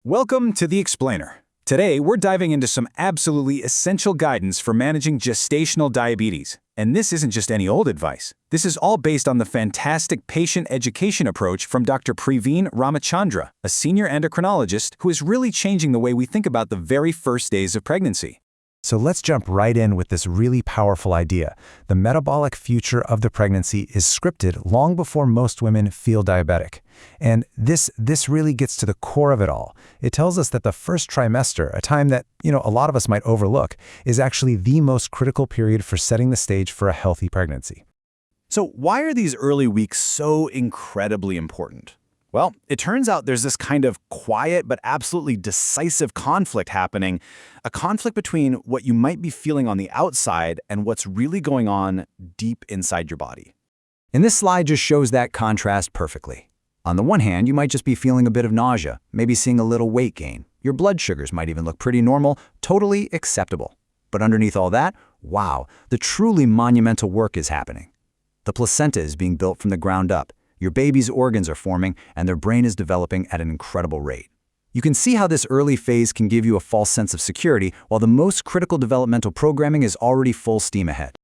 Welcome to The Explainer. Today, we're diving into some absolutely essential guidance for managing gestational diabetes. And this isn't just any old advice. This is all based on the fantastic patient education approach from Dr. Praveen Ramachandra, a senior endocrinologist who is really changing the way we think about the very first days of pregnancy. So let's jump right in with this really powerful idea. The metabolic future of the pregnancy is scripted long before most women feel diabetic. And this really gets to the core of it all. It tells us that the first trimester, a time that, a lot of us might overlook, is actually the most critical period for setting the stage for a healthy pregnancy. So why are these early weeks so incredibly important? Well, it turns out there's this kind of quiet but absolutely decisive conflict happening, a conflict between what you might be feeling on the outside and what's really going on deep inside your body. And this slide just shows that contrast perfectly. On the one hand, you might just be feeling a bit of nausea, maybe seeing a little weight gain. Your blood sugars might even look pretty normal, totally acceptable. But underneath all that, wow, the truly monumental work is happening. The placenta is being built from the ground up. Your baby's organs are forming, and their brain is developing at an incredible rate. You can see how this early phase can give you a false sense of security, while the most critical developmental programming is already full steam ahead.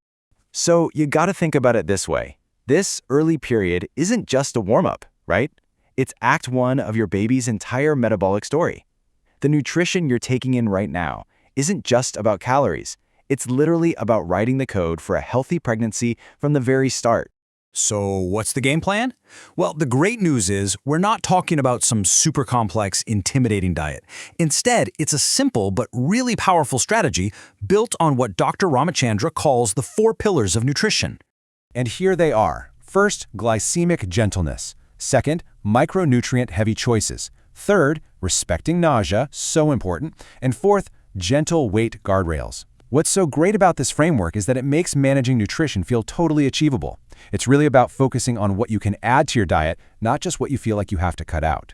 So you gotta think about it this way. This early period isn't just a warm-up, right? It's Act 1 of your baby's entire metabolic story. The nutrition you're taking in right now isn't just about calories. It's literally about writing the code for a healthy pregnancy from the very start. So what's the game plan? Well, the great news is we're not talking about some super complex, intimidating diet. Instead, it's a simple but really powerful strategy built on what Dr. Ramachandra calls the 4 pillars of nutrition. And here they are. First, glycemic gentleness. Second, micronutrient-heavy choices. Third, respecting nausea, so important. And fourth, gentle weight guardrails. What's so great about this framework is that it makes managing nutrition feel totally achievable. It's really about focusing on what you can add to your diet, not just what you feel like you have to cut out.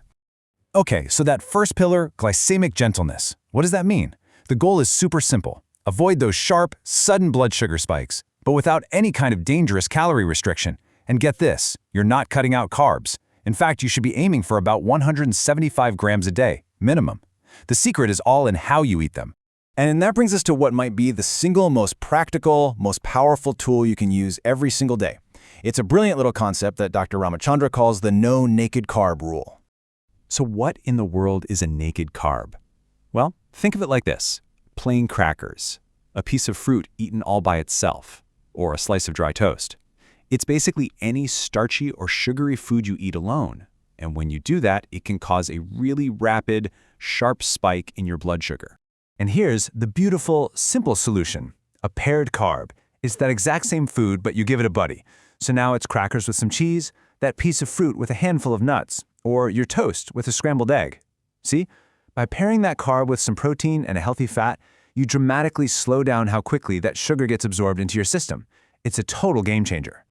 Okay, so that first pillar, glycemic gentleness. What does that mean? The goal is super simple. Avoid those sharp, sudden blood sugar spikes, but without any kind of dangerous calorie restriction. And get this, you're not cutting out carbs. In fact, you should be aiming for about 175 grams a day, minimum. The secret is all in how you eat them. And that brings us to what might be the single most practical, most powerful tool you can use every single day. It's a brilliant little concept that Dr. Ramachandra calls the no naked carb rule. So what in the world is a naked carb? Well, think of it like this. Plain crackers, a piece of fruit eaten all by itself, or a slice of dry toast. It's basically any starchy or sugary food you eat alone. And when you do that, it can cause a really rapid, sharp spike in your blood sugar. And here's the beautiful, simple solution. A paired carb. It's that exact same food, but you give it a buddy. So now it's crackers with some cheese, that piece of fruit with a handful of nuts, or your toast with a scrambled egg. See? By pairing that carb with some protein and a healthy fat, you dramatically slow down how quickly that sugar gets absorbed into your system. It's a total game changer.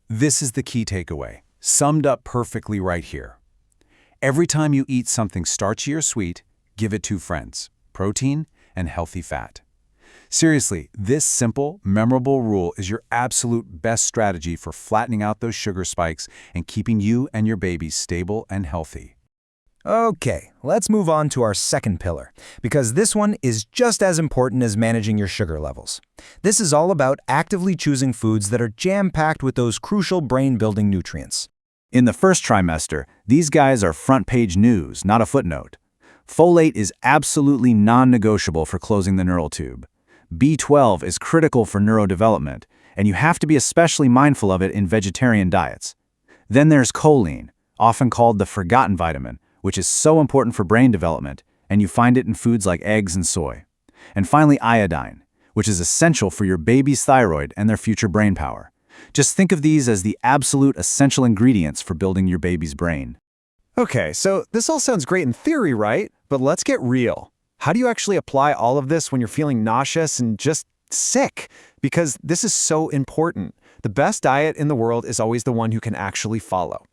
This is the key takeaway, summed up perfectly right here. Every time you eat something starchy or sweet, give it 2 friends. Protein and healthy fat. Seriously, this simple, memorable rule is your absolute best strategy for flattening out those sugar spikes and keeping you and your baby stable and healthy. Okay, let's move on to our second pillar, because this one is just as important as managing your sugar levels. This is all about actively choosing foods that are jam-packed with those crucial brain-building nutrients. In the first trimester, these guys are front-page news, not a footnote. Folate is absolutely non-negotiable for closing the neural tube. B12 is critical for neurodevelopment, and you have to be especially mindful of it in vegetarian diets. Then there's choline, often called the forgotten vitamin, which is so important for brain development, and you find it in foods like eggs and soy. And finally, iodine, which is essential for your baby's thyroid and their future brain power. Just think of these as the absolute essential ingredients for building your baby's brain. Okay, so this all sounds great in theory, right? But let's get real. How do you actually apply all of this when you're feeling nauseous and just sick? Because this is so important. The best diet in the world is always the one you can actually follow.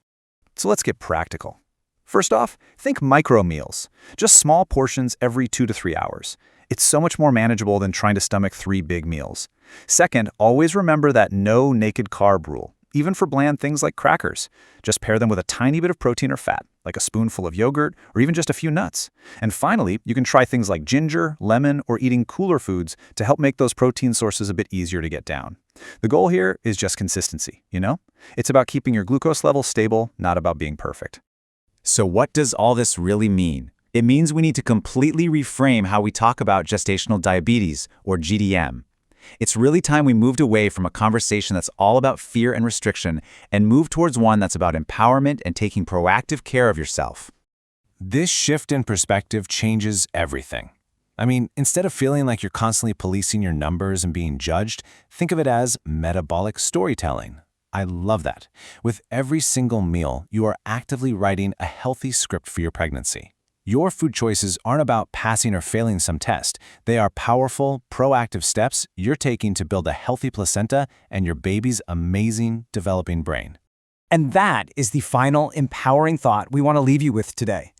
So let's get practical. First off, think micro meals. Just small portions every 2 to 3 hours. It's so much more manageable than trying to stomach 3 big meals. Second, always remember that no naked carb rule. even for bland things like crackers. Just pair them with a tiny bit of protein or fat, like a spoonful of yogurt or even just a few nuts. And finally, you can try things like ginger, lemon, or eating cooler foods to help make those protein sources a bit easier to get down. The goal here is just consistency, you know? It's about keeping your glucose level stable, not about being perfect. So what does all this really mean? It means we need to completely reframe how we talk about gestational diabetes, or GDM. It's really time we moved away from a conversation that's all about fear and restriction and moved towards one that's about empowerment and taking proactive care of yourself. This shift in perspective changes everything. I mean, instead of feeling like you're constantly policing your numbers and being judged, think of it as metabolic storytelling. I love that. With every single meal, you are actively writing a healthy script for your pregnancy. Your food choices aren't about passing or failing some test. They are powerful, proactive steps you're taking to build a healthy placenta and your baby's amazing developing brain. And that is the final empowering thought we want to leave you with today.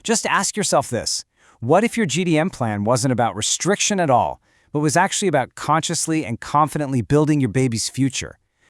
Just ask yourself this: what if your GDM plan wasn't about restriction at all, but was actually about consciously and confidently building your baby's future?